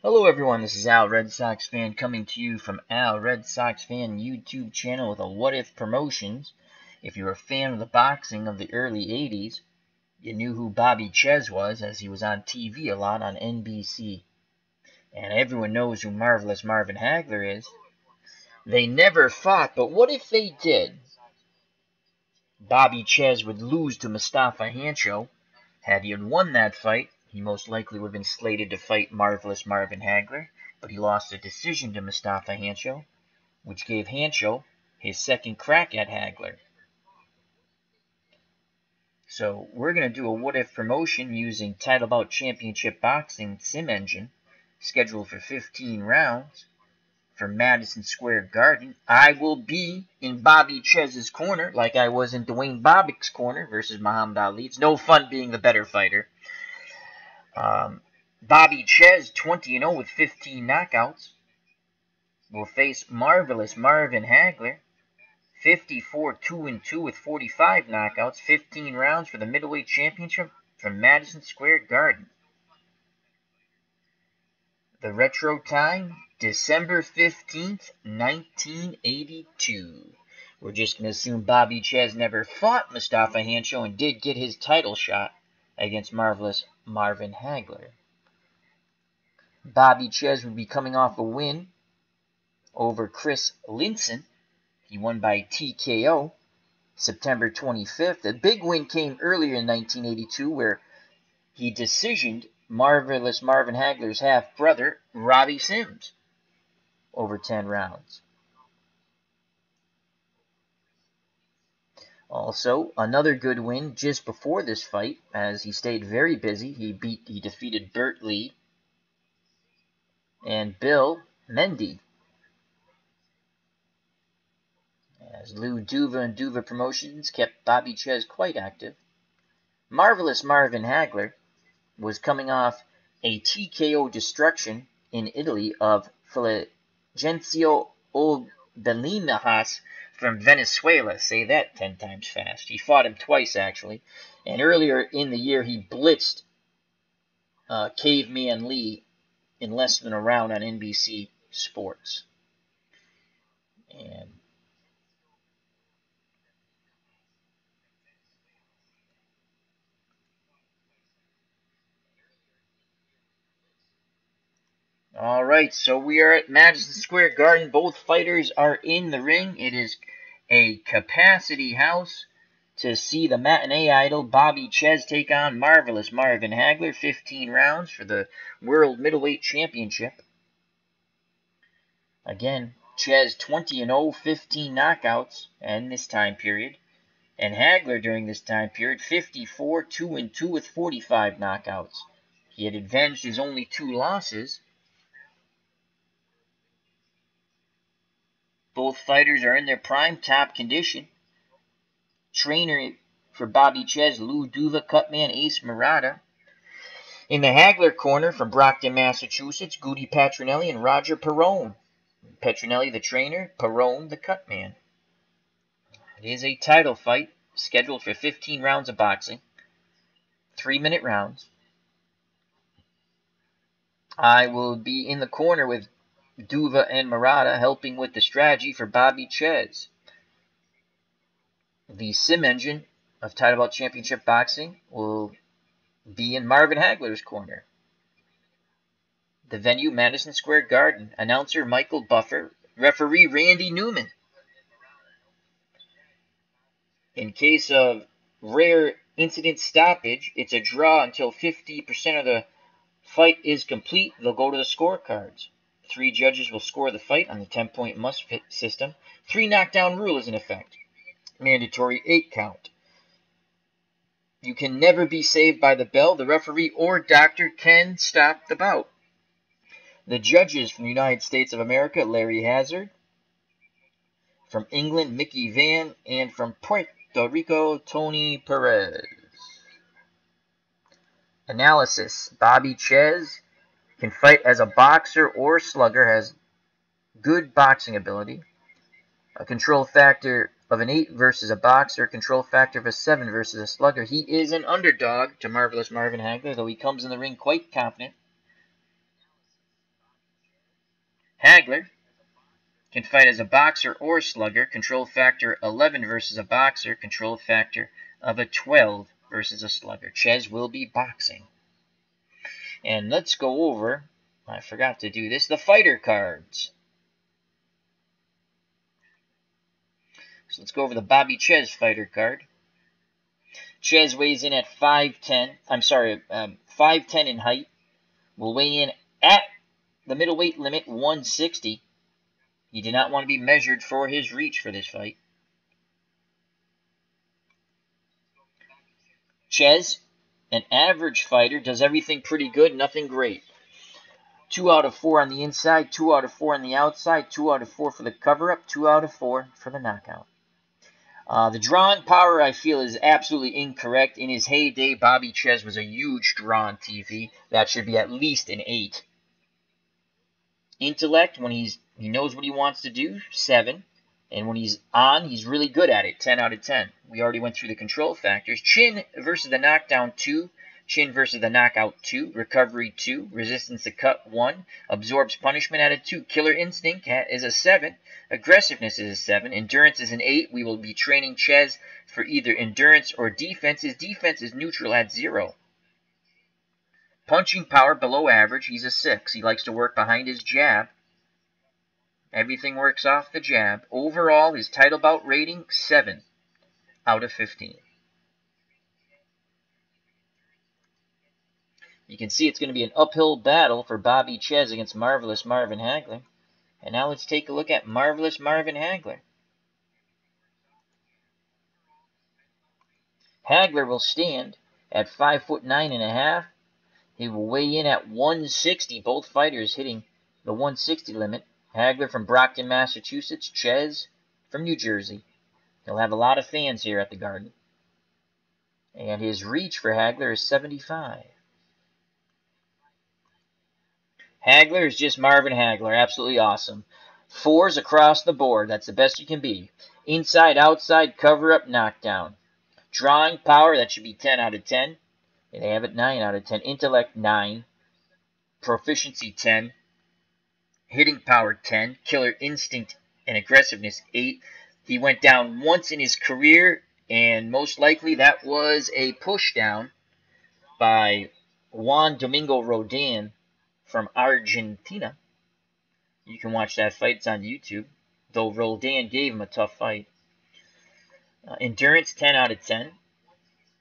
Hello everyone, this is Al Red Sox Fan coming to you from Al Red Sox Fan YouTube channel with a What If Promotions. If you're a fan of the boxing of the early 80s, you knew who Bobby Czyz was, as he was on TV a lot on NBC. And everyone knows who Marvelous Marvin Hagler is. They never fought, but what if they did? Bobby Czyz would lose to Mustafa Hancho. Had he won that fight, he most likely would have been slated to fight Marvelous Marvin Hagler, but he lost a decision to Mustafa Hancho, which gave Hancho his second crack at Hagler. So we're going to do a what-if promotion using Title Bout Championship Boxing Sim Engine, scheduled for 15 rounds, for Madison Square Garden. I will be in Bobby Czyz's corner, like I was in Dwayne Bobbick's corner versus Muhammad Ali. It's no fun being the better fighter. Bobby Czyz, 20-0 with 15 knockouts, will face Marvelous Marvin Hagler, 54-2-2 with 45 knockouts, 15 rounds for the Middleweight Championship from Madison Square Garden. The retro time, December 15th, 1982. We're just going to assume Bobby Czyz never fought Mustafa Hancho and did get his title shot against Marvelous Marvin Hagler. Bobby Czyz would be coming off a win over Chris Linson. He won by TKO September 25th. The big win came earlier in 1982 where he decisioned Marvelous Marvin Hagler's half-brother, Robbie Sims, over 10 rounds. Also, another good win just before this fight, as he stayed very busy. He defeated Burt Lee and Bill Mendy, as Lou Duva and Duva Promotions kept Bobby Czyz quite active. Marvelous Marvin Hagler was coming off a TKO destruction in Italy of Fulgencio Obelinas from Venezuela. Say that 10 times fast. He fought him twice, actually. And earlier in the year, he blitzed Caveman Lee in less than a round on NBC Sports. And alright, so we are at Madison Square Garden. Both fighters are in the ring. It is a capacity house to see the matinee idol Bobby Czyz take on Marvelous Marvin Hagler. 15 rounds for the World Middleweight Championship. Again, Czyz 20-0, 15 knockouts in this time period. And Hagler during this time period, 54-2-2 with 45 knockouts. He had avenged his only 2 losses. Both fighters are in their prime, top condition. Trainer for Bobby Czyz, Lou Duva, Cutman Ace Murata. In the Hagler corner from Brockton, Massachusetts, Goody Petronelli and Roger Perrone. Petronelli the trainer, Perrone the cutman. It is a title fight scheduled for 15 rounds of boxing, 3-minute rounds. I will be in the corner with Duva and Murata helping with the strategy for Bobby Czyz. The sim engine of Title Bout Championship Boxing will be in Marvin Hagler's corner. The venue, Madison Square Garden. Announcer, Michael Buffer. Referee, Randy Newman. In case of rare incident stoppage, it's a draw until 50% of the fight is complete. They'll go to the scorecards. 3 judges will score the fight on the 10-point must-fit system. 3 knockdown rule is in effect. Mandatory 8 count. You can never be saved by the bell. The referee or doctor can stop the bout. The judges from the United States of America, Larry Hazard. From England, Mickey Van. And from Puerto Rico, Tony Perez. Analysis. Bobby Czyz can fight as a boxer or slugger, has good boxing ability. A control factor of an 8 versus a boxer, control factor of a 7 versus a slugger. He is an underdog to Marvelous Marvin Hagler, though he comes in the ring quite confident. Hagler can fight as a boxer or slugger. Control factor 11 versus a boxer. Control factor of a 12 versus a slugger. Czyz will be boxing. And let's go over, I forgot to do this, the fighter cards. So let's go over the Bobby Czyz fighter card. Czyz weighs in at 5'10". 5'10" in height. Will weigh in at the middleweight limit, 160. He did not want to be measured for his reach for this fight. Czyz, an average fighter, does everything pretty good, nothing great. 2 out of 4 on the inside, 2 out of 4 on the outside, 2 out of 4 for the cover-up, 2 out of 4 for the knockout. The drawing power, I feel, is absolutely incorrect. In his heyday, Bobby Czyz was a huge draw on TV. That should be at least an 8. Intellect, when he knows what he wants to do, 7. And when he's on, he's really good at it, 10 out of 10. We already went through the control factors. Chin versus the knockdown, 2. Chin versus the knockout, 2. Recovery, 2. Resistance to cut, 1. Absorbs punishment at a 2. Killer instinct is a 7. Aggressiveness is a 7. Endurance is an 8. We will be training Czyz for either endurance or defense. His defense is neutral at 0. Punching power below average. He's a 6. He likes to work behind his jab. Everything works off the jab. Overall, his title bout rating, 7 out of 15. You can see it's going to be an uphill battle for Bobby Czyz against Marvelous Marvin Hagler. And now let's take a look at Marvelous Marvin Hagler. Hagler will stand at 5'9½". He will weigh in at 160. Both fighters hitting the 160 limit. Hagler from Brockton, Massachusetts. Czyz from New Jersey. He'll have a lot of fans here at the Garden. And his reach for Hagler is 75. Hagler is just Marvin Hagler. Absolutely awesome. 4s across the board. That's the best you can be. Inside, outside, cover-up, knockdown. Drawing power, that should be 10 out of 10. They have it 9 out of 10. Intellect, 9. Proficiency, 10. Hitting power, 10. Killer instinct and aggressiveness, 8. He went down once in his career, and most likely that was a push down by Juan Domingo Rodan from Argentina. You can watch that fight. It's on YouTube, though Rodan gave him a tough fight. Endurance, 10 out of 10.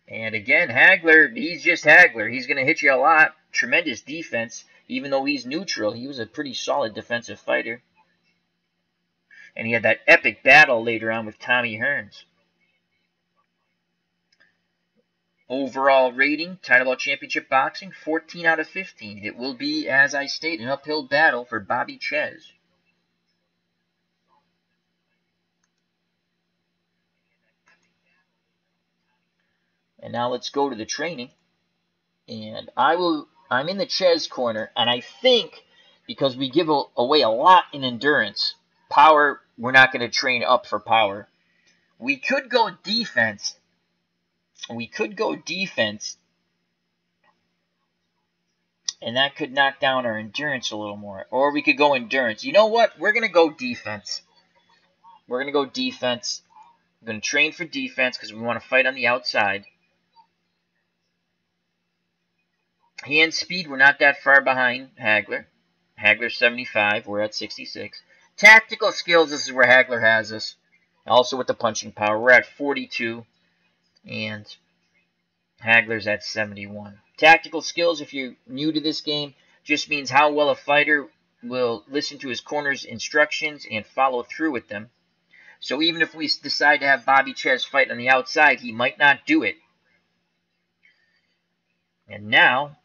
And again, Hagler, he's just Hagler. He's going to hit you a lot. Tremendous defense. Even though he's neutral, he was a pretty solid defensive fighter. And he had that epic battle later on with Tommy Hearns. Overall rating, title bout championship boxing, 14 out of 15. It will be, as I state, an uphill battle for Bobby Czyz. And now let's go to the training. And I'm in the Czyz corner, and I think because we give away a lot in endurance, power, we're not going to train up for power. We could go defense. And that could knock down our endurance a little more. Or we could go endurance. You know what? We're going to go defense. We're going to go defense. We're going to train for defense because we want to fight on the outside. Hand speed, we're not that far behind Hagler. Hagler's 75. We're at 66. Tactical skills, this is where Hagler has us. Also with the punching power, we're at 42. And Hagler's at 71. Tactical skills, if you're new to this game, just means how well a fighter will listen to his corner's instructions and follow through with them. So even if we decide to have Bobby Czyz fight on the outside, he might not do it. And now,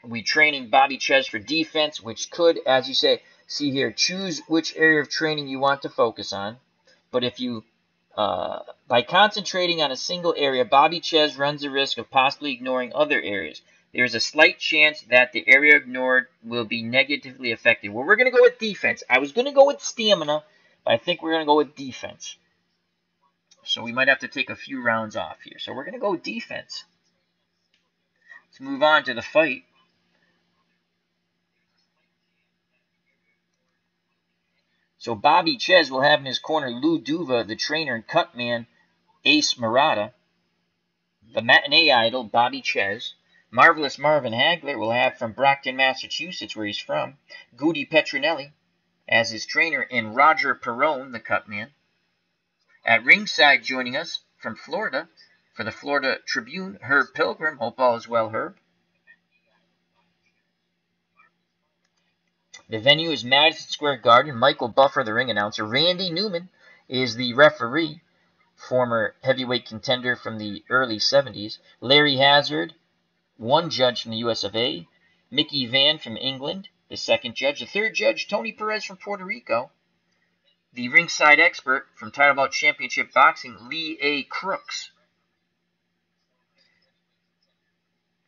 we're training Bobby Czyz for defense, which could, as you say, see here, choose which area of training you want to focus on. But if you, by concentrating on a single area, Bobby Czyz runs the risk of possibly ignoring other areas. There is a slight chance that the area ignored will be negatively affected. Well, we're going to go with defense. I was going to go with stamina, but I think we're going to go with defense. So we might have to take a few rounds off here. So we're going to go defense. Let's move on to the fight. So Bobby Czyz will have in his corner Lou Duva, the trainer and cut man, Ace Murata. The matinee idol, Bobby Czyz. Marvelous Marvin Hagler will have from Brockton, Massachusetts, where he's from, Goody Petronelli as his trainer, and Roger Perrone, the cut man. At ringside joining us from Florida, for the Florida Tribune, Herb Pilgrim. Hope all is well, Herb. The venue is Madison Square Garden. Michael Buffer, the ring announcer. Randy Newman is the referee, former heavyweight contender from the early 70s. Larry Hazard, one judge from the US of A. Mickey Van from England, the second judge. The third judge, Tony Perez from Puerto Rico. The ringside expert from Title Bout Championship Boxing, Lee A. Crooks.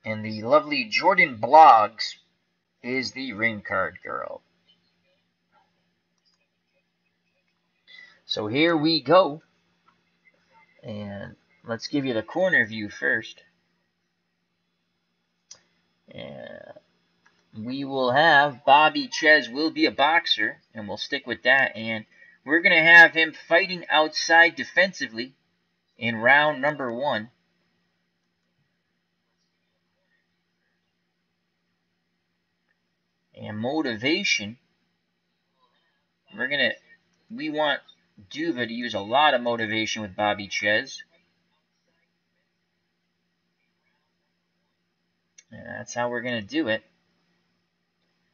And the lovely Jordan Bloggs is the ring card girl. So here we go. And let's give you the corner view first. And we will have Bobby Czyz will be a boxer, and we'll stick with that. And we're going to have him fighting outside defensively in round number 1. And motivation, we want Duva to use a lot of motivation with Bobby Czyz. And that's how we're going to do it.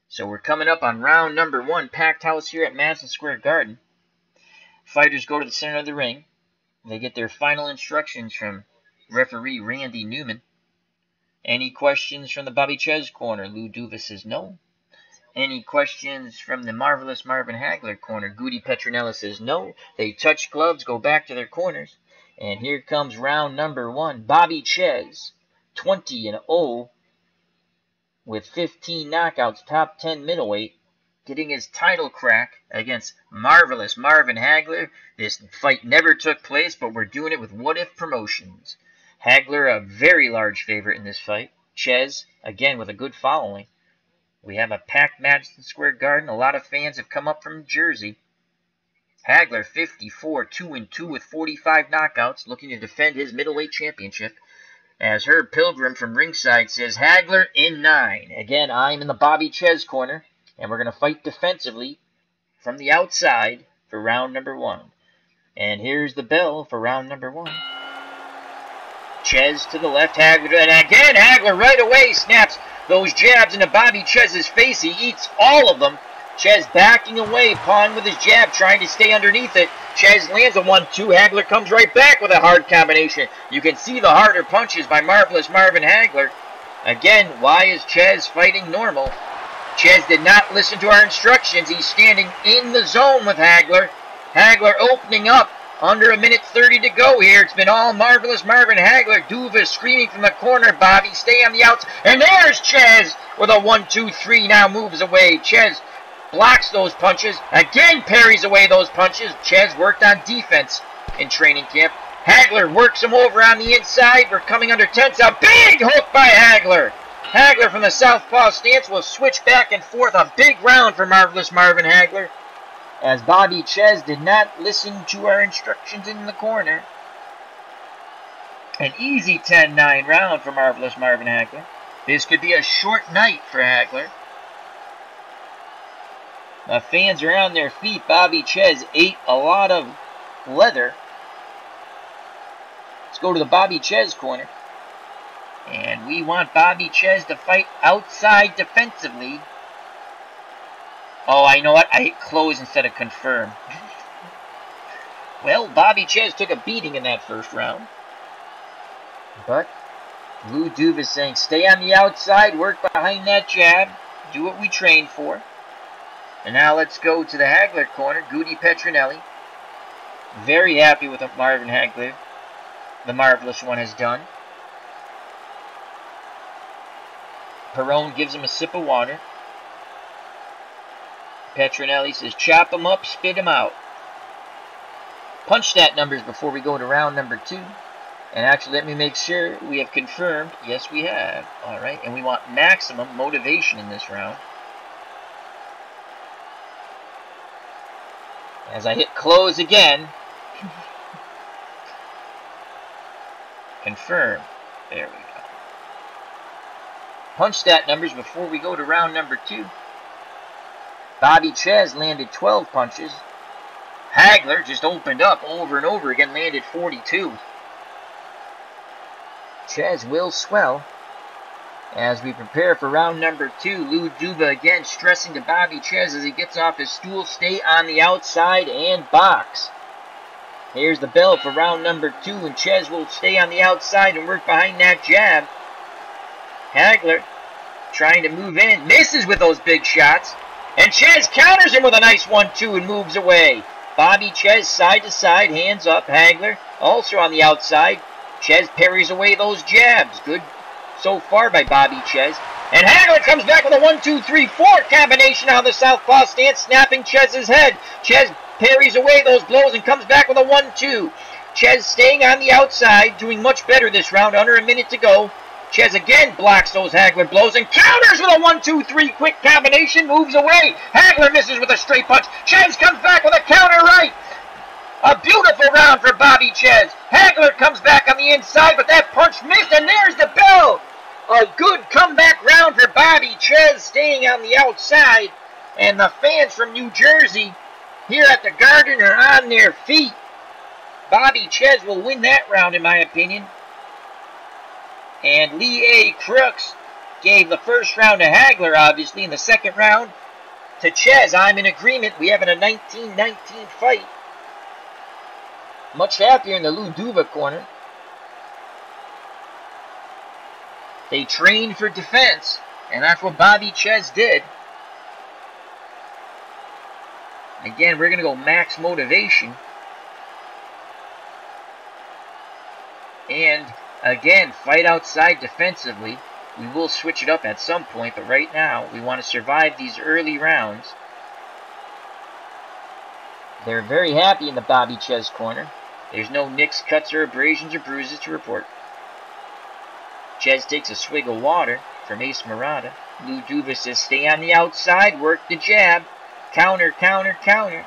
So we're coming up on round number 1, packed house here at Madison Square Garden. Fighters go to the center of the ring. They get their final instructions from referee Randy Newman. Any questions from the Bobby Czyz corner? Lou Duva says no. Any questions from the Marvelous Marvin Hagler corner? Goody Petronella says no. They touch gloves, go back to their corners. And here comes round number 1. Bobby Czyz, 20-0 with 15 knockouts, top 10 middleweight, getting his title crack against Marvelous Marvin Hagler. This fight never took place, but we're doing it with What If Promotions. Hagler, a very large favorite in this fight. Czyz, again, with a good following. We have a packed Madison Square Garden. A lot of fans have come up from Jersey. Hagler, 54, 2-2 with 45 knockouts, looking to defend his middleweight championship. As Herb Pilgrim from ringside says, Hagler in 9. Again, I'm in the Bobby Czyz corner, and we're going to fight defensively from the outside for round number 1. And here's the bell for round number 1. Czyz to the left, Hagler, and again, Hagler right away snaps those jabs into Bobby Czyz's face. He eats all of them. Czyz backing away, pawing with his jab, trying to stay underneath it. Czyz lands a 1-2. Hagler comes right back with a hard combination. You can see the harder punches by Marvelous Marvin Hagler. Again, why is Czyz fighting normal? Czyz did not listen to our instructions. He's standing in the zone with Hagler. Hagler opening up. Under 1:30 to go here. It's been all Marvelous Marvin Hagler. Duva screaming from the corner. Bobby, stay on the outs. And there's Czyz with a 1-2-3. Now moves away. Czyz blocks those punches. Again parries away those punches. Czyz worked on defense in training camp. Hagler works him over on the inside. We're coming under tense. A big hook by Hagler. Hagler from the southpaw stance will switch back and forth. A big round for Marvelous Marvin Hagler, as Bobby Czyz did not listen to our instructions in the corner. An easy 10-9 round for Marvelous Marvin Hagler. This could be a short night for Hagler. The fans are on their feet. Bobby Czyz ate a lot of leather. Let's go to the Bobby Czyz corner. And we want Bobby Czyz to fight outside defensively. Oh, I know what? I hit close instead of confirm. Well, Bobby Czyz took a beating in that first round. But Lou Duva is saying, stay on the outside, work behind that jab, do what we trained for. And now let's go to the Hagler corner, Goody Petronelli. Very happy with what Marvin Hagler, the Marvelous One, has done. Perrone gives him a sip of water. Petronelli says, chop him up, spit him out. Punch stat numbers before we go to round number 2. And actually, let me make sure we have confirmed. Yes, we have. All right, and we want maximum motivation in this round. As I hit close again. Confirm. There we go. Punch stat numbers before we go to round number 2. Bobby Czyz landed 12 punches. Hagler just opened up over and over again, landed 42. Czyz will swell. As we prepare for round number 2, Lou Duva again stressing to Bobby Czyz as he gets off his stool, stay on the outside and box. Here's the bell for round number 2, and Czyz will stay on the outside and work behind that jab. Hagler trying to move in, misses with those big shots, and Czyz counters him with a nice 1-2 and moves away. Bobby Czyz side to side, hands up. Hagler also on the outside. Czyz parries away those jabs. Good so far by Bobby Czyz. And Hagler comes back with a 1-2-3-4 combination on the southpaw stance, snapping Czyz's head. Czyz parries away those blows and comes back with a 1-2. Czyz staying on the outside, doing much better this round, under a minute to go. Czyz again blocks those Hagler blows and counters with a 1-2-3 quick combination, moves away. Hagler misses with a straight punch. Czyz comes back with a counter right. A beautiful round for Bobby Czyz. Hagler comes back on the inside, but that punch missed, and there's the bell. A good comeback round for Bobby Czyz, staying on the outside. And the fans from New Jersey here at the Garden are on their feet. Bobby Czyz will win that round, in my opinion. And Lee A. Crooks gave the first round to Hagler, obviously, in the second round to Czyz. I'm in agreement. We have a 19-19 fight. Much happier in the Lou Duva corner. They trained for defense, and that's what Bobby Czyz did. Again, we're going to go max motivation. And again, fight outside defensively. We will switch it up at some point, but right now we want to survive these early rounds. They're very happy in the Bobby Czyz corner. There's no nicks, cuts, or abrasions or bruises to report. Czyz takes a swig of water from Ace Murata. Lou Duva says, stay on the outside, work the jab. Counter, counter, counter.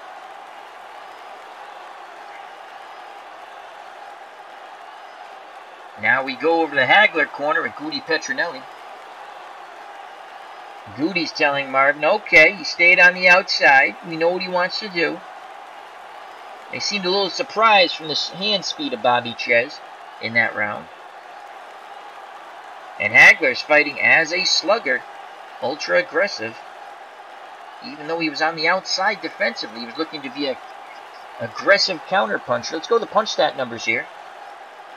Now we go over to the Hagler corner with Goody Petronelli. Goody's telling Marvin, okay, he stayed on the outside. We know what he wants to do. They seemed a little surprised from the hand speed of Bobby Czyz in that round. And Hagler's fighting as a slugger, ultra aggressive. Even though he was on the outside defensively, he was looking to be an aggressive counter puncher. Let's go to the punch stat numbers here,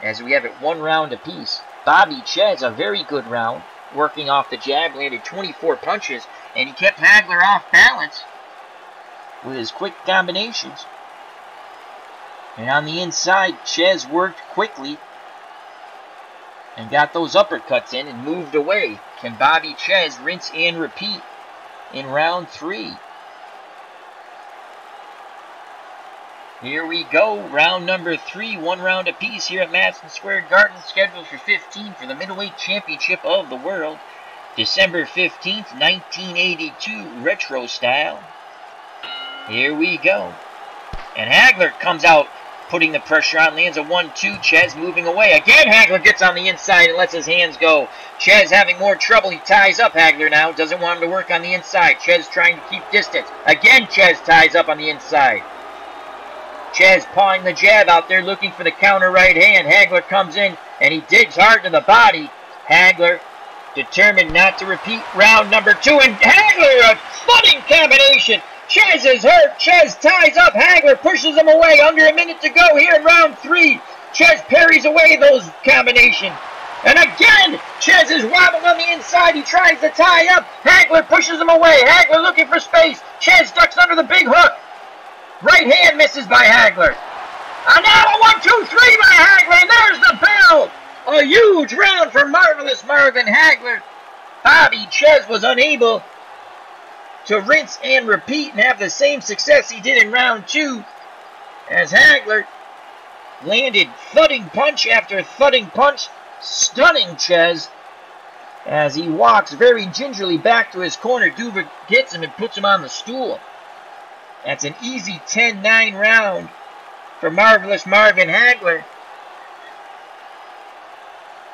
as we have it 1 round apiece. Bobby Czyz, a very good round, working off the jab, landed 24 punches, and he kept Hagler off balance with his quick combinations. And on the inside, Czyz worked quickly and got those uppercuts in and moved away. Can Bobby Czyz rinse and repeat in round 3? Here we go, round number 3, 1 round apiece here at Madison Square Garden, scheduled for 15 for the Middleweight Championship of the World. December 15th, 1982, retro style. Here we go. And Hagler comes out, putting the pressure on, lands a 1-2, Czyz moving away. Again, Hagler gets on the inside and lets his hands go. Czyz having more trouble. He ties up Hagler now. Doesn't want him to work on the inside. Czyz trying to keep distance. Again, Czyz ties up on the inside. Czyz pawing the jab out there, looking for the counter right hand. Hagler comes in, and he digs hard to the body. Hagler determined not to repeat round number 2, and Hagler, a flooding combination. Czyz is hurt. Czyz ties up. Hagler pushes him away. Under a minute to go here in round 3. Czyz parries away those combinations. And again, Czyz is wobbling on the inside. He tries to tie up. Hagler pushes him away. Hagler looking for space. Czyz ducks under the big hook. Right hand misses by Hagler. And now a 1-2-3 by Hagler. And there's the bell. A huge round for marvelous Marvin Hagler. Bobby Czyz was unable to rinse and repeat and have the same success he did in round 2, as Hagler landed thudding punch after thudding punch, stunning Czyz as he walks very gingerly back to his corner. Duva gets him and puts him on the stool. That's an easy 10-9 round for Marvelous Marvin Hagler.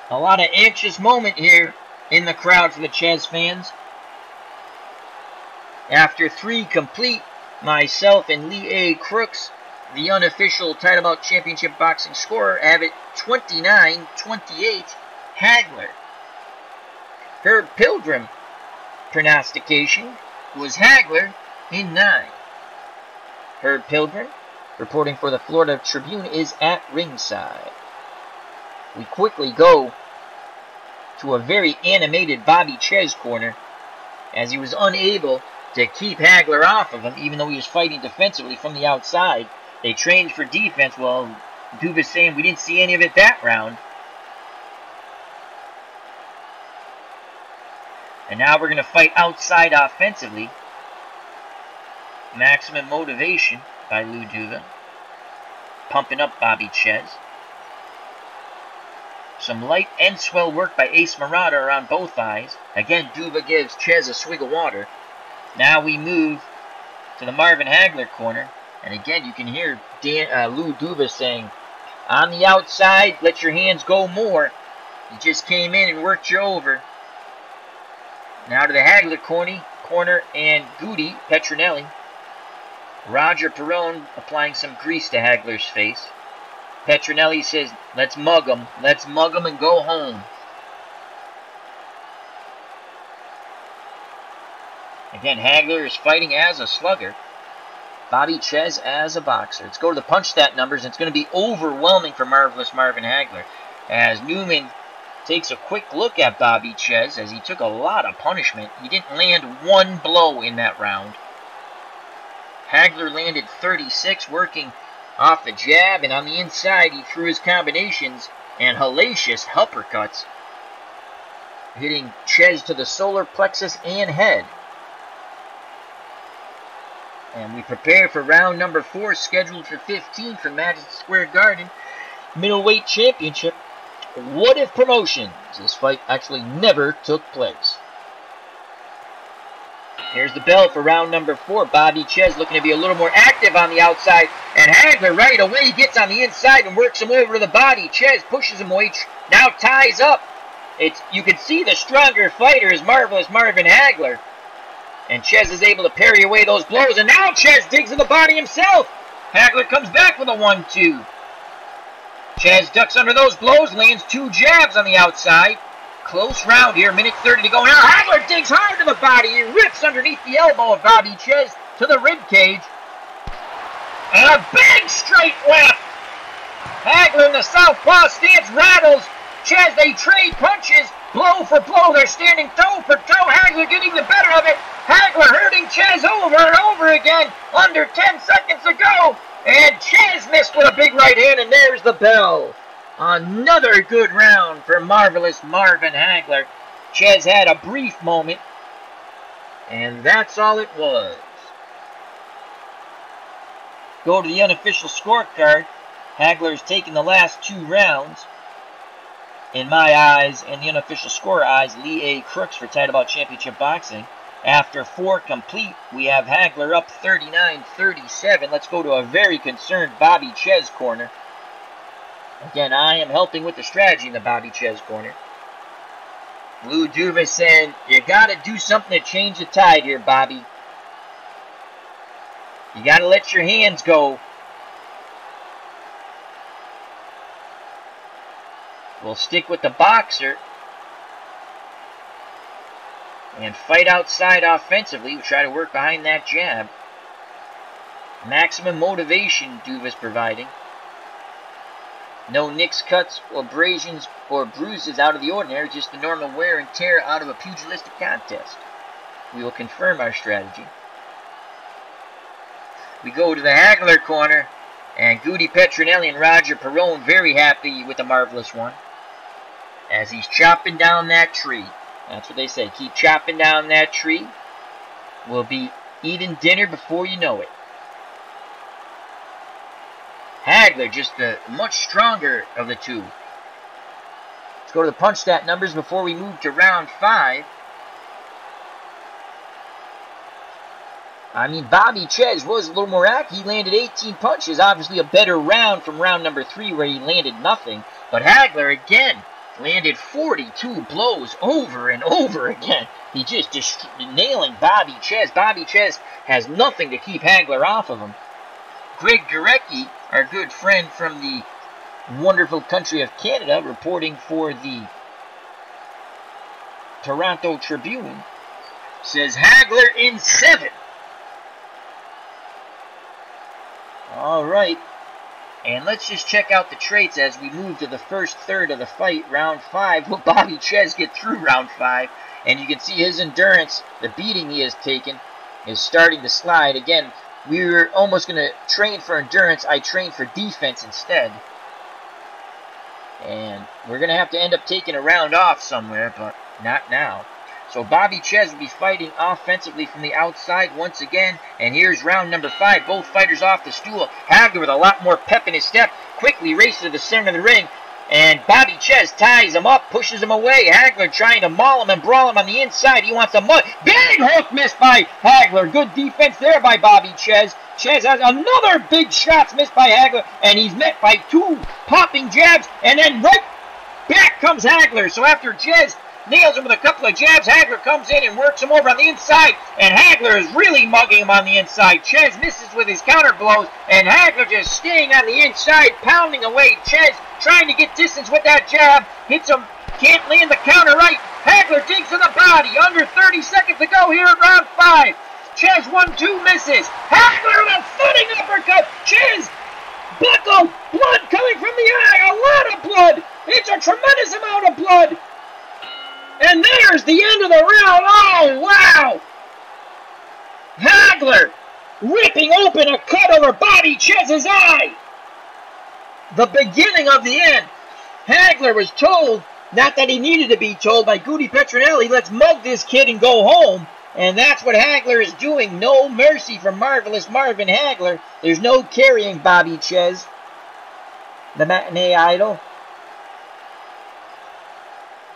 A lot of anxious moment here in the crowd for the Czyz fans. After 3 complete, myself and Lee A. Crooks, the unofficial Title Bout Championship boxing scorer, have it 29-28 Hagler. Her Pilgrim prognostication was Hagler in 9. Herb Pilgrim, reporting for the Florida Tribune, is at ringside. We quickly go to a very animated Bobby Czyz corner, as he was unable to keep Hagler off of him, even though he was fighting defensively from the outside. They trained for defense. Well, Duba's saying we didn't see any of it that round. And now we're going to fight outside offensively. Maximum motivation by Lou Duva, pumping up Bobby Czyz. Some light and swell work by Ace Marauder around both eyes. Again, Duva gives Czyz a swig of water. Now we move to the Marvin Hagler corner. And again, you can hear Lou Duva saying, on the outside, let your hands go more. You just came in and worked you over. Now to the Hagler corner and Goody Petronelli. Roger Perone applying some grease to Hagler's face. Petronelli says, let's mug him. Let's mug him and go home. Again, Hagler is fighting as a slugger. Bobby Czyz as a boxer. Let's go to the punch stat numbers. It's going to be overwhelming for Marvelous Marvin Hagler, as Newman takes a quick look at Bobby Czyz, as he took a lot of punishment. He didn't land one blow in that round. Hagler landed 36, working off the jab, and on the inside he threw his combinations and hellacious uppercuts, hitting Czyz to the solar plexus and head. And we prepare for round number 4, scheduled for 15 from Madison Square Garden Middleweight Championship. What If Promotions. This fight actually never took place. Here's the bell for round number 4. Bobby Czyz looking to be a little more active on the outside. And Hagler right away gets on the inside and works him over to the body. Czyz pushes him away, now ties up. You can see the stronger fighter is Marvelous Marvin Hagler. And Czyz is able to parry away those blows. And now Czyz digs in the body himself. Hagler comes back with a 1-2. Czyz ducks under those blows, lands 2 jabs on the outside. Close round here, minute 30 to go. Now Hagler digs hard to the body. He rips underneath the elbow of Bobby Czyz to the rib cage. And a big straight left. Hagler in the southpaw stance rattles Czyz. They trade punches, blow for blow. They're standing toe for toe. Hagler getting the better of it. Hagler hurting Czyz over and over again. Under 10 seconds to go. And Czyz missed with a big right hand, and there's the bell. Another good round for Marvelous Marvin Hagler. Czyz had a brief moment, and that's all it was. Go to the unofficial scorecard. Hagler's taken the last 2 rounds. In my eyes, and the unofficial score eyes, Lee A. Crooks for Title Bout Championship Boxing. After 4 complete, we have Hagler up 39-37. Let's go to a very concerned Bobby Czyz corner. Again, I am helping with the strategy in the Bobby Czyz corner. Lou Duva saying, you got to do something to change the tide here, Bobby. You got to let your hands go. We'll stick with the boxer and fight outside offensively. We'll try to work behind that jab. Maximum motivation Duva's providing. No nicks, cuts, or abrasions or bruises out of the ordinary, just the normal wear and tear out of a pugilistic contest. We will confirm our strategy. We go to the Hagler corner, and Goody Petronelli and Roger Perone very happy with the Marvelous One, as he's chopping down that tree. That's what they say. Keep chopping down that tree. We'll be eating dinner before you know it. Hagler, just the much stronger of the two. Let's go to the punch stat numbers before we move to round 5. I mean, Bobby Czyz was a little more accurate. He landed 18 punches. Obviously a better round from round number 3 where he landed nothing. But Hagler, again, landed 42 blows over and over again. He just nailing Bobby Czyz. Bobby Czyz has nothing to keep Hagler off of him. Greg Gurecki, our good friend from the wonderful country of Canada, reporting for the Toronto Tribune, says Hagler in 7. All right, and let's just check out the traits as we move to the first third of the fight, round 5. Will Bobby Czyz get through round 5? And you can see his endurance, the beating he has taken, is starting to slide. Again, we were almost going to train for endurance. I trained for defense instead. And we're going to have to end up taking a round off somewhere, but not now. So Bobby Czyz will be fighting offensively from the outside once again. And here's round number 5. Both fighters off the stool. Hagler with a lot more pep in his step. Quickly races to the center of the ring. And Bobby Czyz ties him up, pushes him away. Hagler trying to maul him and brawl him on the inside. He wants a mud. Big hook missed by Hagler. Good defense there by Bobby Czyz. Czyz has another big shot missed by Hagler. And he's met by 2 popping jabs. And then right back comes Hagler. So after Czyz nails him with a couple of jabs, Hagler comes in and works him over on the inside, and Hagler is really mugging him on the inside. Czyz misses with his counter blows, and Hagler just staying on the inside, pounding away. Czyz trying to get distance with that jab, hits him, can't land the counter right. Hagler digs to the body, under 30 seconds to go here in round 5. Czyz 1-2 misses. Hagler with a thudding uppercut. Czyz buckled, blood coming from the eye, a lot of blood. It's a tremendous amount of blood. And there's the end of the round. Oh, wow! Hagler ripping open a cut over Bobby Czyz's eye. The beginning of the end. Hagler was told, not that he needed to be told, by Goody Petronelli, let's mug this kid and go home. And that's what Hagler is doing. No mercy from Marvelous Marvin Hagler. There's no carrying Bobby Czyz, the matinee idol.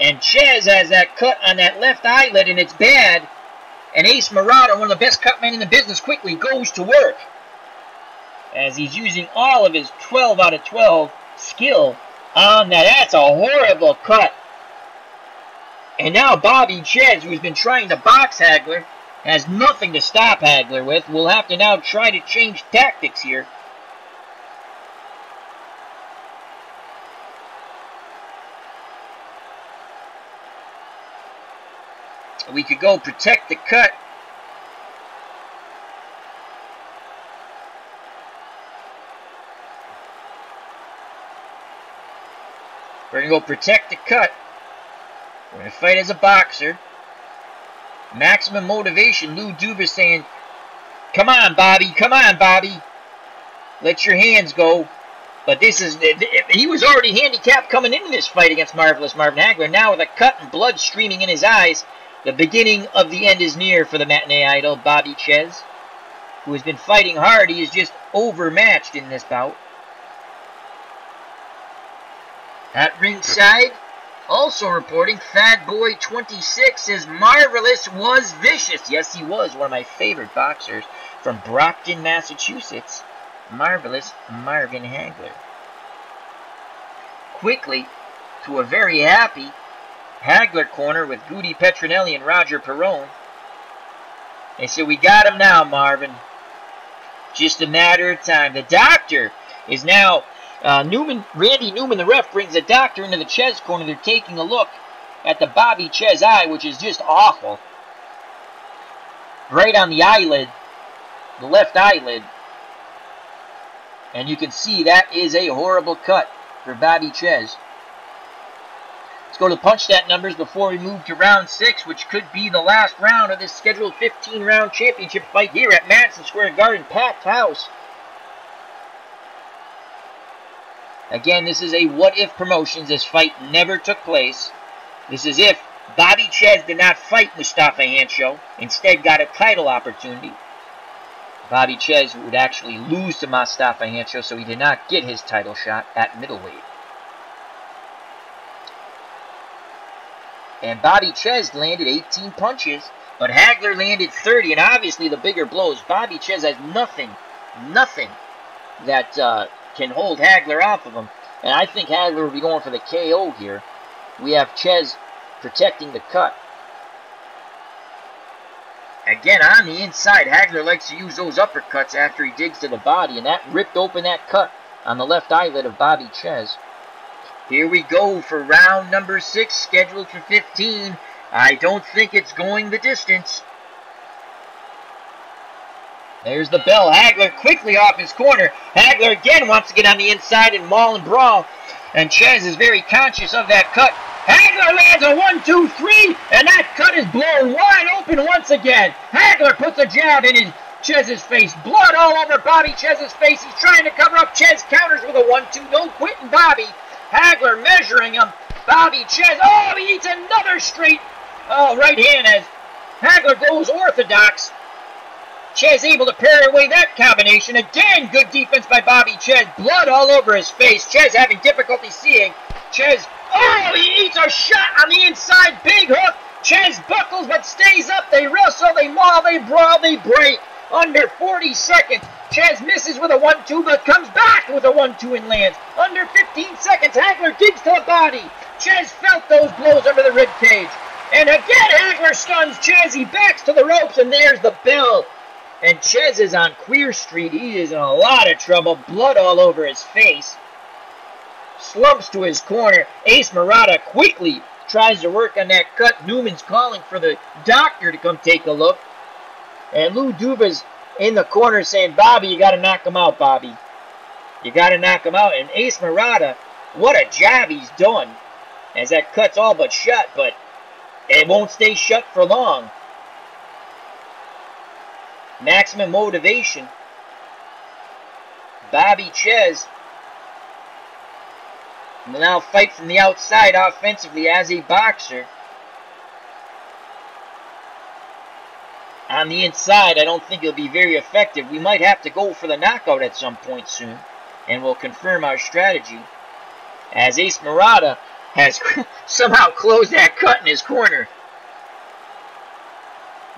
And Czyz has that cut on that left eyelid, and it's bad. And Ace Murata, one of the best cut men in the business, quickly goes to work, as he's using all of his 12 out of 12 skill on that. That's a horrible cut. And now Bobby Czyz, who's been trying to box Hagler, has nothing to stop Hagler with. We'll have to now try to change tactics here. We could go protect the cut. We're going to go protect the cut. We're going to fight as a boxer. Maximum motivation. Lou Duber saying, come on, Bobby. Come on, Bobby. Let your hands go. But this is, he was already handicapped coming into this fight against Marvelous Marvin Hagler. Now with a cut and blood streaming in his eyes, the beginning of the end is near for the matinee idol, Bobby Czyz, who has been fighting hard. He is just overmatched in this bout. At ringside, also reporting, Fat Boy 26 says Marvelous was vicious. Yes, he was one of my favorite boxers from Brockton, Massachusetts. Marvelous Marvin Hagler. Quickly to a very happy Hagler corner with Goody Petronelli and Roger Perone. They said, we got him now, Marvin. Just a matter of time. The doctor is now, Randy Newman, the ref, brings the doctor into the Czyz corner. They're taking a look at the Bobby Czyz eye, which is just awful. Right on the eyelid, the left eyelid. And you can see that is a horrible cut for Bobby Czyz. Let's go to punch stat numbers before we move to round 6, which could be the last round of this scheduled 15-round championship fight here at Madison Square Garden, packed house. Again, this is a what-if promotions. This fight never took place. This is if Bobby Czyz did not fight Mustafa Hancho, instead got a title opportunity. Bobby Czyz would actually lose to Mustafa Hancho, so he did not get his title shot at middleweight. And Bobby Czyz landed 18 punches, But Hagler landed 30, and obviously the bigger blows. Bobby Czyz has nothing that can hold Hagler off of him. And I think Hagler will be going for the KO here. We have Czyz protecting the cut. Again, on the inside, Hagler likes to use those uppercuts after he digs to the body, and that ripped open that cut on the left eyelid of Bobby Czyz. Here we go for round number 6, scheduled for 15. I don't think it's going the distance. There's the bell. Hagler quickly off his corner. Hagler again wants to get on the inside and maul and brawl. And Czyz is very conscious of that cut. Hagler lands a 1, 2, 3, and that cut is blown wide open once again. Hagler puts a jab in Czyz's face. Blood all over Bobby Czyz's face. He's trying to cover up. Czyz counters with a 1, 2. No quitting Bobby. Hagler measuring him. Bobby Czyz. Oh, he eats another straight right hand as Hagler goes orthodox. Czyz able to parry away that combination. Again, good defense by Bobby Czyz. Blood all over his face. Czyz having difficulty seeing. Czyz, oh, he eats a shot on the inside. Big hook. Czyz buckles but stays up. They wrestle, they maul, they brawl, they break. Under 40 seconds. Czyz misses with a 1, 2, but comes back with a 1, 2 and lands. Under 15 seconds, Hagler digs to the body. Czyz felt those blows under the rib cage. And again, Hagler stuns Czyz. He backs to the ropes, and there's the bell. And Czyz is on Queer Street. He is in a lot of trouble. Blood all over his face. Slumps to his corner. Ace Murata quickly tries to work on that cut. Newman's calling for the doctor to come take a look. And Lou Duba's in the corner saying, Bobby, you got to knock him out, Bobby. You got to knock him out. And Ace Murata, what a job he's done. As that cut's all but shut, but it won't stay shut for long. Maximum motivation. Bobby Czyz will now fight from the outside offensively as a boxer. On the inside, I don't think it'll be very effective. We might have to go for the knockout at some point soon, and we'll confirm our strategy. As Ace Murata has somehow closed that cut in his corner.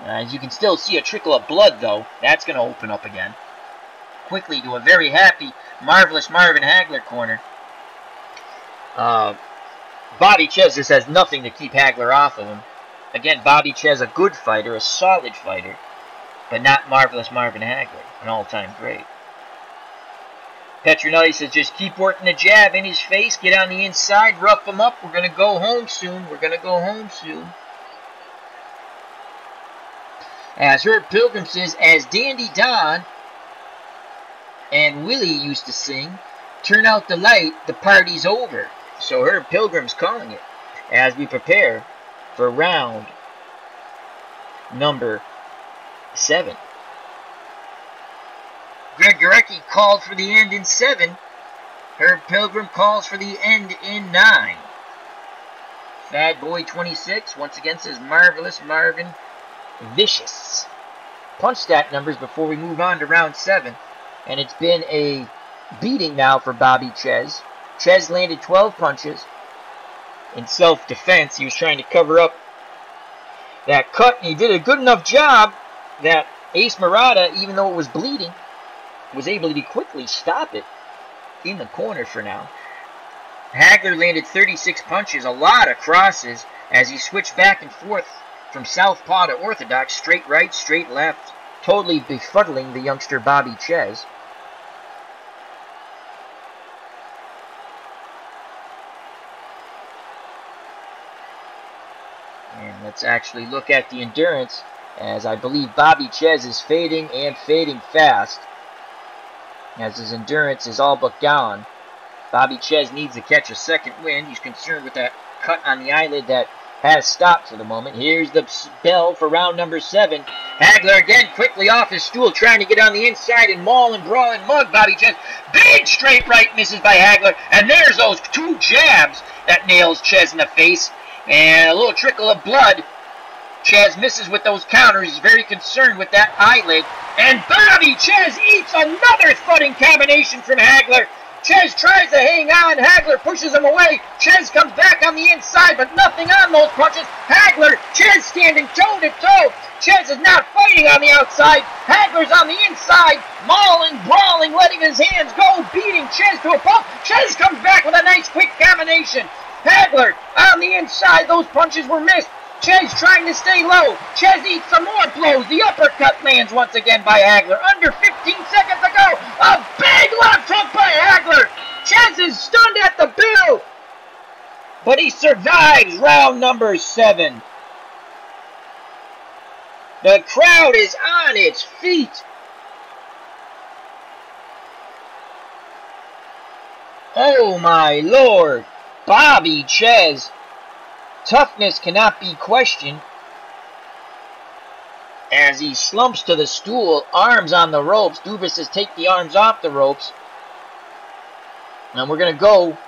As you can still see a trickle of blood, though. That's going to open up again. Quickly to a very happy, marvelous Marvin Hagler corner. Bobby Czyz just has nothing to keep Hagler off of him. Again, Bobby Czyz, a good fighter, a solid fighter, but not marvelous Marvin Hagler, an all-time great. Petronelli says, just keep working the jab in his face, get on the inside, rough him up. We're going to go home soon. We're going to go home soon. As Herb Pilgrim says, as Dandy Don and Willie used to sing, turn out the light, the party's over. So Herb Pilgrim's calling it as we prepare for round number 7. Greg Gorecki called for the end in 7. Herb Pilgrim calls for the end in 9. Fat Boy 26 once again says marvelous Marvin Vicious. Punch stat numbers before we move on to round 7. And it's been a beating now for Bobby Czyz. Czyz landed 12 punches. In self-defense, he was trying to cover up that cut, and he did a good enough job that Ace Murata, even though it was bleeding, was able to quickly stop it in the corner for now. Hagler landed 36 punches, a lot of crosses, as he switched back and forth from southpaw to orthodox, straight right, straight left, totally befuddling the youngster Bobby Czyz. And let's actually look at the endurance, as I believe Bobby Czyz is fading and fading fast, as his endurance is all but gone. Bobby Czyz needs to catch a second win. He's concerned with that cut on the eyelid that has stopped for the moment. Here's the bell for round number 7. Hagler again quickly off his stool, trying to get on the inside and maul and brawl and mug Bobby Czyz. Big straight right misses by Hagler, and there's those 2 jabs that nails Czyz in the face. And a little trickle of blood. Czyz misses with those counters. He's very concerned with that eyelid. And Bobby Czyz eats another thudding combination from Hagler. Czyz tries to hang on. Hagler pushes him away. Czyz comes back on the inside, but nothing on those punches. Hagler, Czyz standing toe-to-toe. Czyz is not fighting on the outside. Hagler's on the inside, mauling, brawling, letting his hands go, beating Czyz to a pulp. Czyz comes back with a nice quick combination. Hagler on the inside. Those punches were missed. Czyz trying to stay low. Czyz eats some more blows. The uppercut lands once again by Hagler. Under 15 seconds to go. A big left hook by Hagler. Czyz is stunned at the bell, but he survives round number 7. The crowd is on its feet. Oh my Lord. Bobby Czyz. Toughness cannot be questioned as he slumps to the stool, arms on the ropes. Dubas says take the arms off the ropes. And we're going to go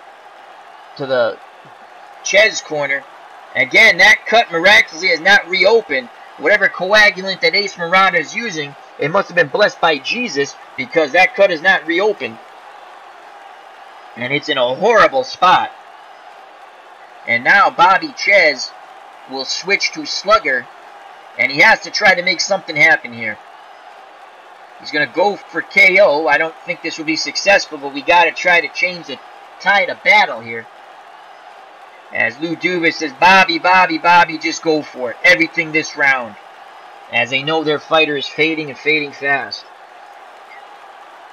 to the Czyz corner. Again, that cut miraculously has not reopened. Whatever coagulant that Ace Miranda is using, it must have been blessed by Jesus, because that cut is not reopened. And it's in a horrible spot. And now Bobby Czyz will switch to Slugger, and he has to try to make something happen here. He's going to go for KO. I don't think this will be successful, but we got to try to change the tide of battle here. As Lou Dubas says, Bobby, Bobby, Bobby, just go for it. Everything this round. As they know their fighter is fading and fading fast.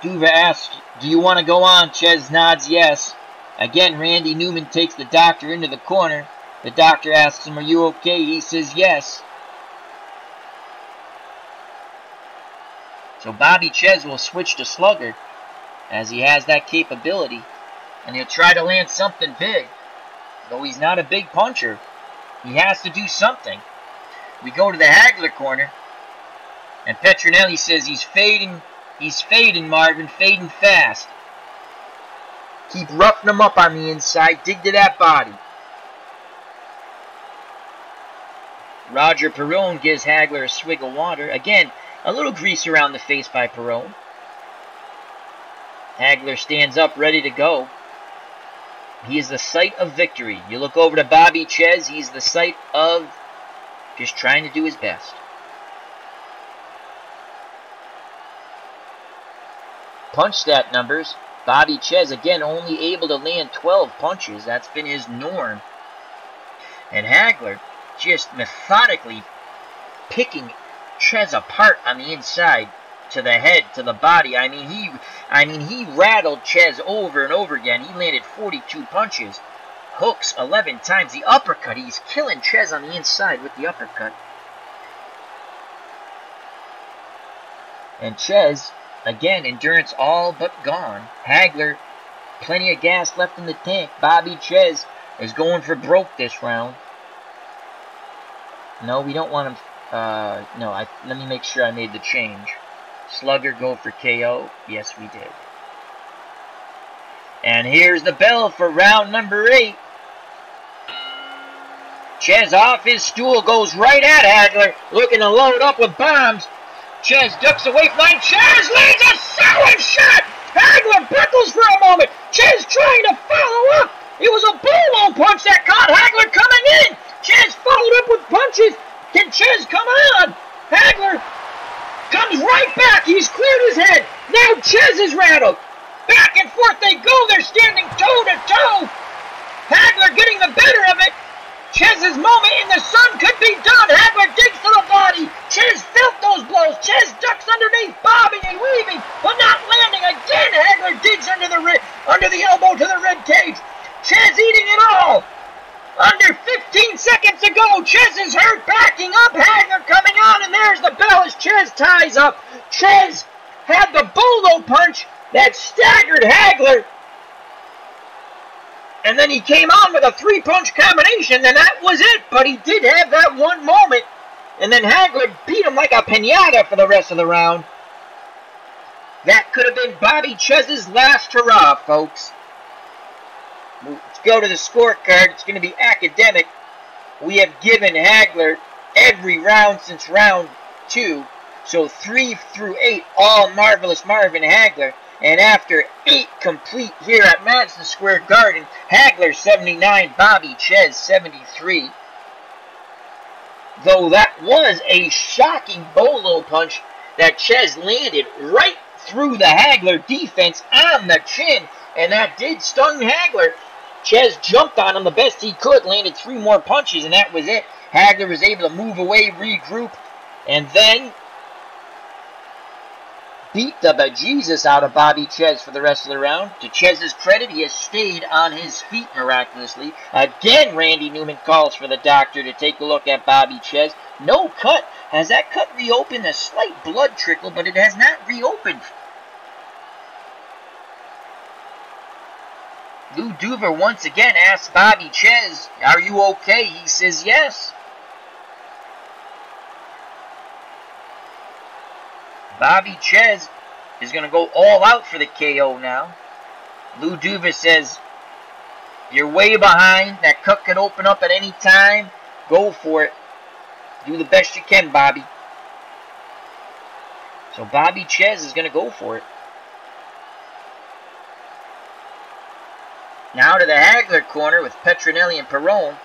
Dubas asks, do you want to go on? Czyz nods yes. Again, Randy Newman takes the doctor into the corner. The doctor asks him, are you okay? He says yes. So Bobby Czyz will switch to Slugger, as he has that capability. And he'll try to land something big. Though he's not a big puncher, he has to do something. We go to the Hagler corner. And Petronelli says he's fading, Marvin, fading fast. Keep roughing him up on the inside. Dig to that body. Roger Perrone gives Hagler a swig of water. Again, a little grease around the face by Perrone. Hagler stands up, ready to go. He is the sight of victory. You look over to Bobby Czyz. He's the sight of just trying to do his best. Punch stat numbers. Bobby Czyz, again, only able to land 12 punches. That's been his norm. And Hagler just methodically picking Czyz apart on the inside, to the head, to the body. I mean, he rattled Czyz over and over again. He landed 42 punches. Hooks 11 times. The uppercut, he's killing Czyz on the inside with the uppercut. And Czyz, again, endurance all but gone. Hagler, plenty of gas left in the tank. Bobby Czyz is going for broke this round. No, we don't want him. Let me make sure I made the change. Slugger go for KO. Yes, we did. And here's the bell for round number 8. Czyz off his stool, goes right at Hagler, looking to load up with bombs. Czyz ducks away from line. Czyz lands a solid shot. Hagler buckles for a moment. Czyz trying to follow up. It was a bolo punch that caught Hagler coming in. Czyz followed up with punches. Can Czyz come on? Hagler comes right back. He's cleared his head. Now Czyz is rattled. Back and forth they go. They're standing toe-to-toe. Hagler getting the better of it. Czyz's moment in the sun could be done. Hagler digs to the body. Czyz felt those blows. Czyz ducks underneath, bobbing and weaving, but not landing again. Hagler digs under the elbow to the rib cage. Czyz eating it all. Under 15 seconds to go. Czyz is hurt, backing up. Hagler coming on, and there's the bell as Czyz ties up. Czyz had the bolo punch that staggered Hagler. And then he came on with a 3-punch combination, and that was it. But he did have that one moment. And then Hagler beat him like a piñata for the rest of the round. That could have been Bobby Czyz's last hurrah, folks. Let's go to the scorecard. It's going to be academic. We have given Hagler every round since round 2. So 3 through 8, all marvelous Marvin Hagler. And after 8 complete here at Madison Square Garden, Hagler 79, Bobby Czyz 73. Though that was a shocking bolo punch that Czyz landed right through the Hagler defense on the chin, and that did stun Hagler. Czyz jumped on him the best he could, landed 3 more punches, and that was it. Hagler was able to move away, regroup, and then beat the bejesus out of Bobby Czyz for the rest of the round. To Czyz's credit, he has stayed on his feet miraculously. Again, Randy Newman calls for the doctor to take a look at Bobby Czyz. No cut. Has that cut reopened? A slight blood trickle, but it has not reopened. Lou Duver once again asks Bobby Czyz, "Are you okay?" He says yes. Bobby Czyz is going to go all out for the KO now. Lou Duver says, "You're way behind. That cut could open up at any time. Go for it. Do the best you can, Bobby." So Bobby Czyz is going to go for it. Now to the Hagler corner with Petronelli and Perrone.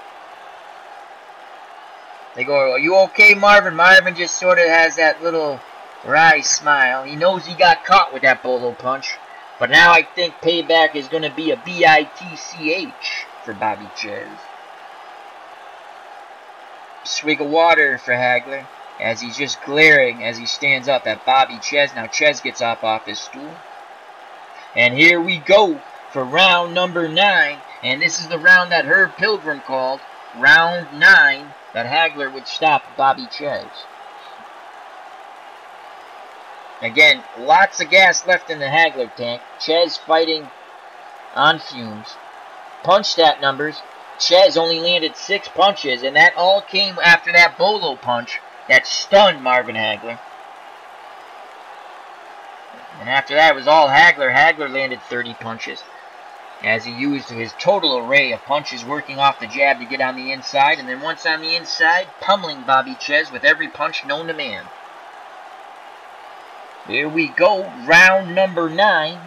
They go, "Are you okay, Marvin?" Marvin just sort of has that little wry smile. He knows he got caught with that bolo punch. But now I think payback is going to be a bitch for Bobby Czyz. Swig of water for Hagler as he's just glaring as he stands up at Bobby Czyz. Now Czyz gets off his stool. And here we go for round number 9. And this is the round that Herb Pilgrim called. Round 9 that Hagler would stop Bobby Czyz. Again, lots of gas left in the Hagler tank. Czyz fighting on fumes. Punch stat numbers. Czyz only landed 6 punches, and that all came after that bolo punch that stunned Marvin Hagler. And after that, it was all Hagler. Hagler landed 30 punches as he used his total array of punches, working off the jab to get on the inside, and then once on the inside, pummeling Bobby Czyz with every punch known to man. Here we go, round number 9.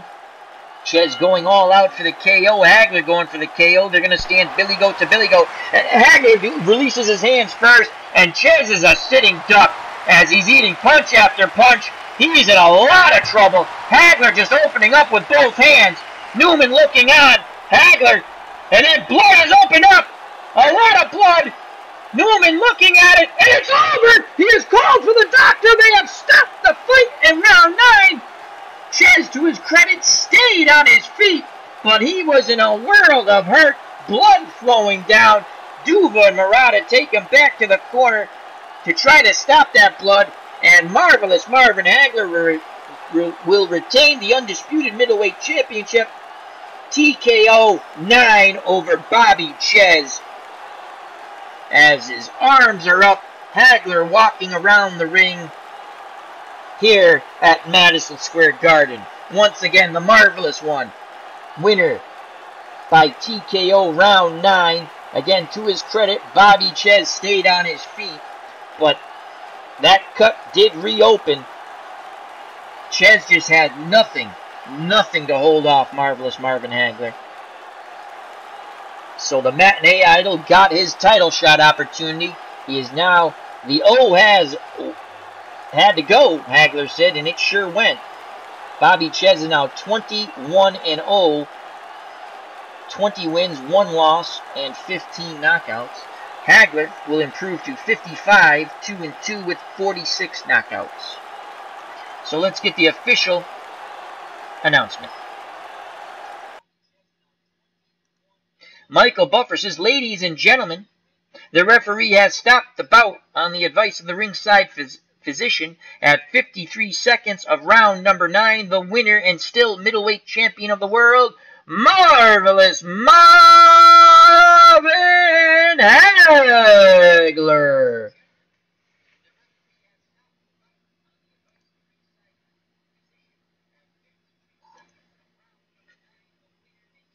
Czyz going all out for the KO. Hagler going for the KO. They're going to stand Billy Goat to Billy Goat. Hagler releases his hands first, and Czyz is a sitting duck as he's eating punch after punch. He's in a lot of trouble. Hagler just opening up with both hands. Newman looking on. Hagler, and then blood has opened up. A lot of blood. Newman looking at it, and it's over! He has called for the doctor! They have stopped the fight in round 9! Czyz, to his credit, stayed on his feet, but he was in a world of hurt, blood flowing down. Duva and Murata take him back to the corner to try to stop that blood, and Marvelous Marvin Hagler will retain the undisputed middleweight championship. TKO 9 over Bobby Czyz. As his arms are up, Hagler walking around the ring here at Madison Square Garden. Once again, the Marvelous One. Winner by TKO round 9. Again, to his credit, Bobby Czyz stayed on his feet, but that cut did reopen. Czyz just had nothing to hold off Marvelous Marvin Hagler. So the matinee idol got his title shot opportunity. He is now, the O has had to go, Hagler said, and it sure went. Bobby Czyz is now 21-0. 20 wins, 1 loss, and 15 knockouts. Hagler will improve to 55, 2-2 with 46 knockouts. So let's get the official announcement. Michael Buffer says, "Ladies and gentlemen, the referee has stopped the bout on the advice of the ringside physician at 53 seconds of round number 9. The winner and still middleweight champion of the world, Marvelous Marvin Hagler."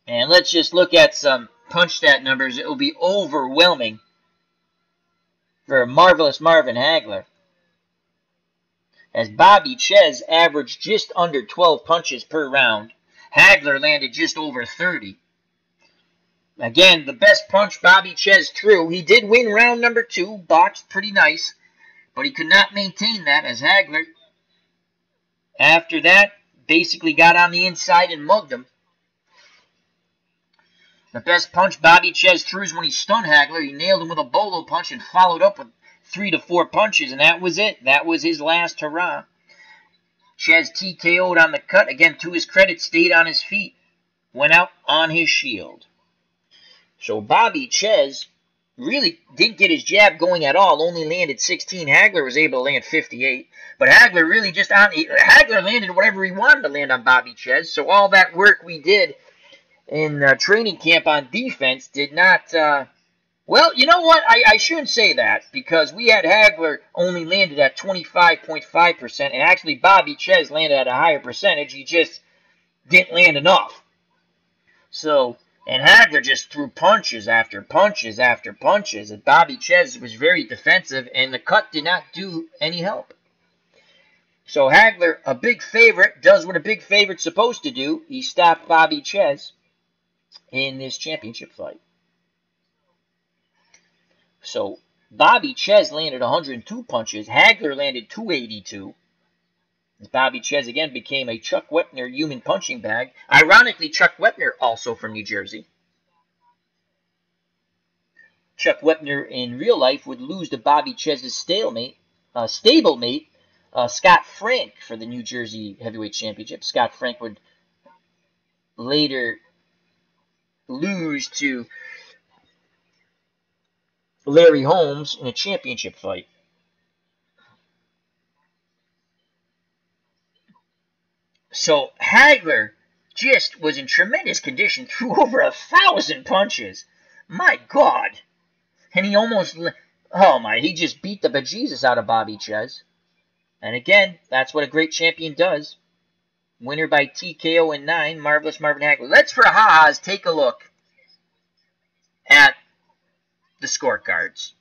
And let's just look at some punch stat numbers. It will be overwhelming for Marvelous Marvin Hagler. as Bobby Czyz averaged just under 12 punches per round. Hagler landed just over 30. Again, the best punch Bobby Czyz threw. He did win round number 2, boxed pretty nice, but he could not maintain that as Hagler, after that, basically got on the inside and mugged him. The best punch Bobby Czyz threw is when he stunned Hagler. He nailed him with a bolo punch and followed up with 3 to 4 punches, and that was it. That was his last hurrah. Czyz TKO'd on the cut. Again, to his credit, stayed on his feet. Went out on his shield. So Bobby Czyz really didn't get his jab going at all. Only landed 16. Hagler was able to land 58. But Hagler really just Hagler landed whatever he wanted to land on Bobby Czyz. So all that work we did in training camp on defense did not, well, you know what? I shouldn't say that, because we had Hagler only landed at 25.5%, and actually Bobby Czyz landed at a higher percentage. He just didn't land enough. So, and Hagler just threw punches after punches after punches, and Bobby Czyz was very defensive, and the cut did not do any help. So Hagler, a big favorite, does what a big favorite's supposed to do. He stopped Bobby Czyz in this championship fight. So Bobby Czyz landed 102 punches. Hagler landed 282. Bobby Czyz again became a Chuck Wepner human punching bag. Ironically, Chuck Wepner also from New Jersey. Chuck Wepner in real life would lose to Bobby Czyz's stablemate, Scott Frank, for the New Jersey Heavyweight Championship. Scott Frank would later lose to Larry Holmes in a championship fight. So Hagler just was in tremendous condition, threw over 1,000 punches. My God. And he almost, he just beat the bejesus out of Bobby Czyz. And again, that's what a great champion does. Winner by TKO in 9, Marvelous Marvin Hagler. Let's, for ha-has, take a look at the scorecards.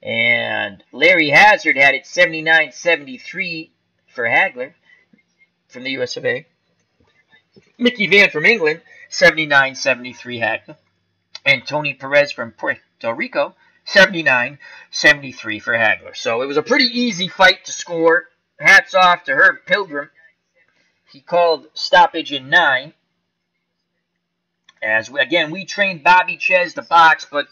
And Larry Hazard had it 79-73 for Hagler from the US of A. Mickey Vann from England, 79-73 Hagler. And Tony Perez from Puerto Rico, 79-73 for Hagler. So it was a pretty easy fight to score. Hats off to Herb Pilgrim. He called stoppage in 9. As we trained Bobby Czyz to box, but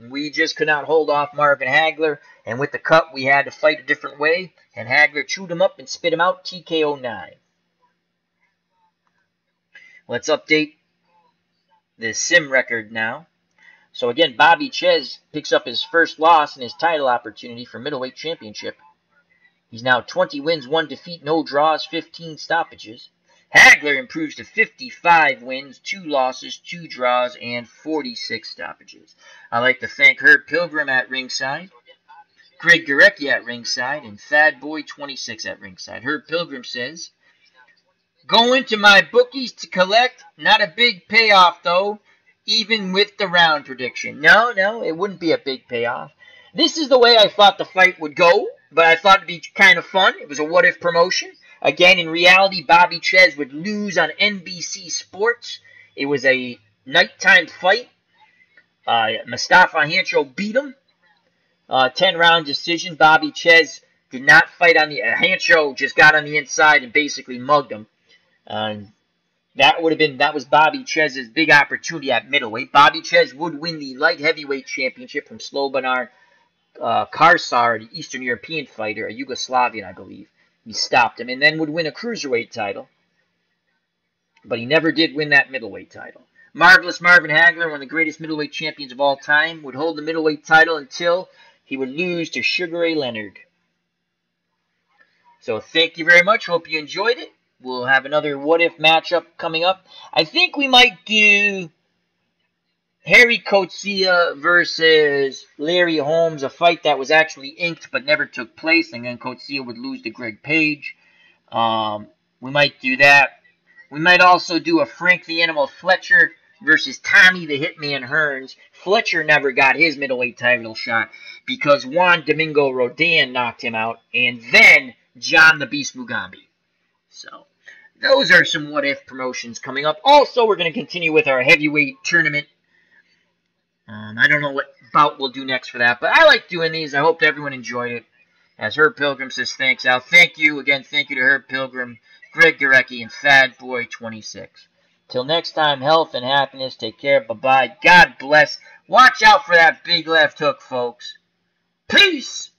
we just could not hold off Marvin Hagler. And with the cut, we had to fight a different way. And Hagler chewed him up and spit him out, TKO 9. Let's update the sim record now. So again, Bobby Czyz picks up his first loss in his title opportunity for Middleweight Championship. He's now 20 wins, 1 defeat, no draws, 15 stoppages. Hagler improves to 55 wins, 2 losses, 2 draws, and 46 stoppages. I'd like to thank Herb Pilgrim at ringside, Greg Gurecki at ringside, and Fadboy26 at ringside. Herb Pilgrim says, going to my bookies to collect, not a big payoff though, even with the round prediction. No, it wouldn't be a big payoff. This is the way I thought the fight would go, but I thought it'd be kind of fun. It was a what-if promotion. Again, in reality, Bobby Czyz would lose on NBC Sports. It was a nighttime fight. Mustafa Hancho beat him. 10-round decision. Bobby Czyz did not fight on the... Hancho just got on the inside and basically mugged him. That was Bobby Czyz's big opportunity at middleweight. Bobby Czyz would win the light heavyweight championship from Slobodan Karsar, the Eastern European fighter, a Yugoslavian, I believe. He stopped him, and then would win a cruiserweight title. But he never did win that middleweight title. Marvelous Marvin Hagler, one of the greatest middleweight champions of all time, would hold the middleweight title until he would lose to Sugar Ray Leonard. So thank you very much. Hope you enjoyed it. We'll have another what-if matchup coming up. I think we might do Harry Coetzee versus Larry Holmes, a fight that was actually inked but never took place, and then Coetzee would lose to Greg Page. We might do that. We might also do a Frank the Animal Fletcher versus Tommy the Hitman Hearns. Fletcher never got his middleweight title shot because Juan Domingo Rodan knocked him out, and then John the Beast Mugambi. So, those are some what-if promotions coming up. Also, we're going to continue with our heavyweight tournament. I don't know what Bout will do next for that, but I like doing these. I hope everyone enjoyed it. As Herb Pilgrim says, thanks, Al. Thank you. Again, thank you to Herb Pilgrim, Greg Gorecki, and Fadboy26. Till next time, health and happiness. Take care. Bye-bye. God bless. Watch out for that big left hook, folks. Peace!